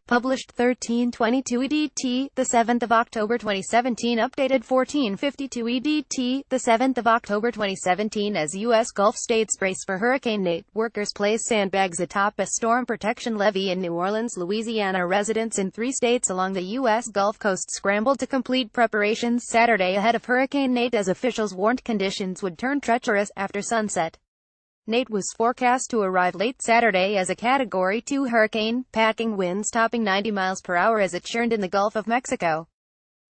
Published 1322 EDT, the 7th of October 2017. Updated 1452 EDT, the 7th of October 2017. As U.S. Gulf states brace for Hurricane Nate, workers place sandbags atop a storm protection levee in New Orleans, Louisiana. Residents in 3 states along the U.S. Gulf Coast scrambled to complete preparations Saturday ahead of Hurricane Nate as officials warned conditions would turn treacherous after sunset. Nate was forecast to arrive late Saturday as a Category 2 hurricane, packing winds topping 90 miles per hour as it churned in the Gulf of Mexico.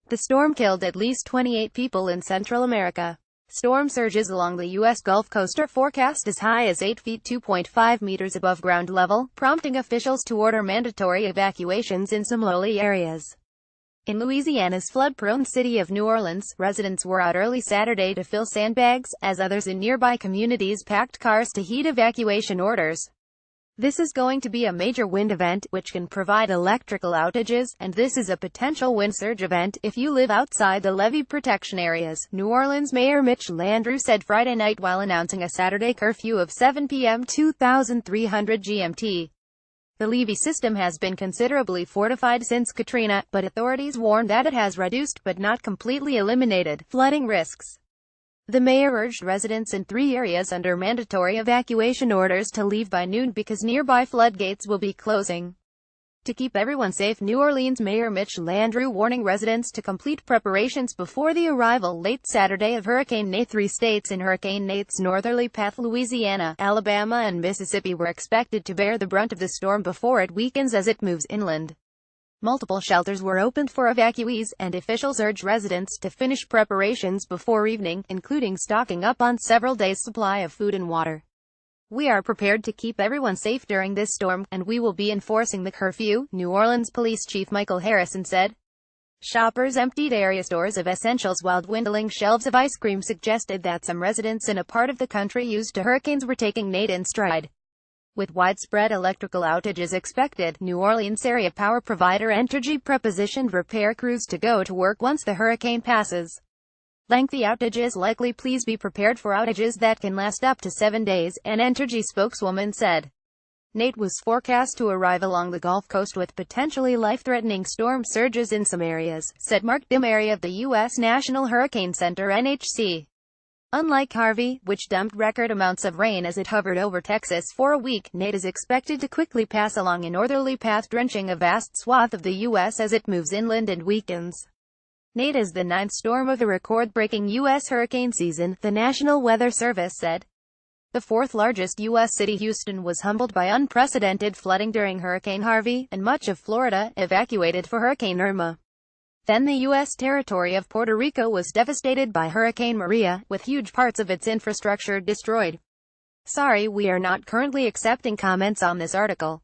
The storm killed at least 28 people in Central America. Storm surges along the U.S. Gulf Coast are forecast as high as 8 feet (2.5 meters) above ground level, prompting officials to order mandatory evacuations in some lowly areas. In Louisiana's flood-prone city of New Orleans, residents were out early Saturday to fill sandbags, as others in nearby communities packed cars to heed evacuation orders. This is going to be a major wind event, which can provide electrical outages, and this is a potential wind surge event if you live outside the levee protection areas, New Orleans Mayor Mitch Landrieu said Friday night while announcing a Saturday curfew of 7 p.m. 2300 GMT. The levee system has been considerably fortified since Katrina, but authorities warn that it has reduced but not completely eliminated flooding risks. The mayor urged residents in 3 areas under mandatory evacuation orders to leave by noon because nearby floodgates will be closing. To keep everyone safe, New Orleans Mayor Mitch Landrieu warning residents to complete preparations before the arrival late Saturday of Hurricane Nate. 3 states in Hurricane Nate's northerly path, Louisiana, Alabama and Mississippi, were expected to bear the brunt of the storm before it weakens as it moves inland. Multiple shelters were opened for evacuees, and officials urged residents to finish preparations before evening, including stocking up on several days' supply of food and water. "We are prepared to keep everyone safe during this storm, and we will be enforcing the curfew," New Orleans Police Chief Michael Harrison said. Shoppers emptied area stores of essentials while dwindling shelves of ice cream suggested that some residents in a part of the country used to hurricanes were taking Nate in stride. With widespread electrical outages expected, New Orleans area power provider Entergy prepositioned repair crews to go to work once the hurricane passes. Lengthy outages likely. Please be prepared for outages that can last up to 7 days, an Entergy spokeswoman said. Nate was forecast to arrive along the Gulf Coast with potentially life-threatening storm surges in some areas, said Mark Dimary of the U.S. National Hurricane Center (NHC). Unlike Harvey, which dumped record amounts of rain as it hovered over Texas for a week, Nate is expected to quickly pass along a northerly path, drenching a vast swath of the U.S. as it moves inland and weakens. Nate is the 9th storm of the record-breaking U.S. hurricane season, the National Weather Service said. The 4th largest U.S. city, Houston, was humbled by unprecedented flooding during Hurricane Harvey, and much of Florida evacuated for Hurricane Irma. Then the U.S. territory of Puerto Rico was devastated by Hurricane Maria, with huge parts of its infrastructure destroyed. Sorry, we are not currently accepting comments on this article.